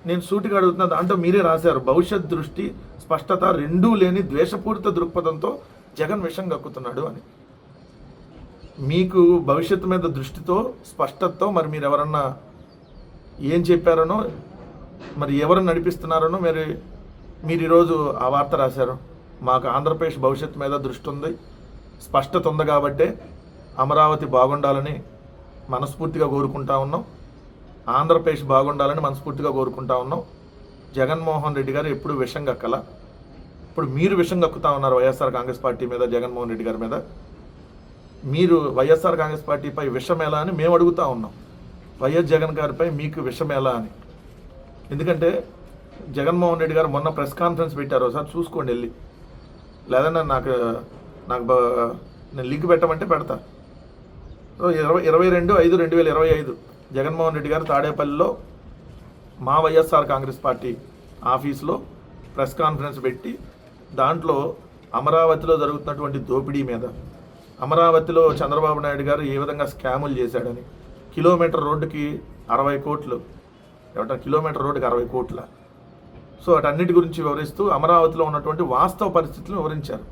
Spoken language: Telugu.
నేను సూటిగా అడుగుతున్నా, దాంట్లో మీరే రాశారు, భవిష్యత్ దృష్టి స్పష్టత రెండూ లేని ద్వేషపూరిత దృక్పథంతో జగన్ విషం కక్కుతున్నాడు అని. మీకు భవిష్యత్తు మీద దృష్టితో స్పష్టతతో మరి మీరు ఎవరన్నా ఏం చెప్పారనో, మరి ఎవరు నడిపిస్తున్నారనో మీరు ఈరోజు ఆ వార్త రాశారు. మాకు ఆంధ్రప్రదేశ్ భవిష్యత్తు మీద దృష్టి ఉంది, స్పష్టత ఉంది కాబట్టే అమరావతి బాగుండాలని మనస్ఫూర్తిగా కోరుకుంటా ఉన్నాం, ఆంధ్రప్రదేశ్ బాగుండాలని మనస్ఫూర్తిగా కోరుకుంటా ఉన్నాం. జగన్మోహన్ రెడ్డి గారు ఎప్పుడు విషం కక్కల, ఇప్పుడు మీరు విషం కక్కుతా ఉన్నారు వైఎస్ఆర్ కాంగ్రెస్ పార్టీ మీద, జగన్మోహన్ రెడ్డి గారి మీద. మీరు వైఎస్ఆర్ కాంగ్రెస్ పార్టీపై విషం ఎలా అని మేము అడుగుతా ఉన్నాం, వైఎస్ జగన్ గారిపై మీకు విషం ఎలా అని. ఎందుకంటే జగన్మోహన్ రెడ్డి గారు మొన్న ప్రెస్ కాన్ఫరెన్స్ పెట్టారు, ఒకసారి చూసుకోండి వెళ్ళి, లేదన్నా నాకు నేను లింక్ పెట్టమంటే పెడతా. 22/5/2025 జగన్మోహన్ రెడ్డి గారు తాడేపల్లిలో మా వైఎస్ఆర్ కాంగ్రెస్ పార్టీ ఆఫీస్లో ప్రెస్ కాన్ఫరెన్స్ పెట్టి దాంట్లో అమరావతిలో జరుగుతున్నటువంటి దోపిడీ మీద, అమరావతిలో చంద్రబాబు నాయుడు గారు ఏ విధంగా స్కాములు చేశాడని, కిలోమీటర్ రోడ్డుకి 60 కోట్లు, కిలోమీటర్ రోడ్డుకి 60 కోట్ల, సో వాటన్నిటి గురించి వివరిస్తూ అమరావతిలో ఉన్నటువంటి వాస్తవ పరిస్థితులను వివరించారు.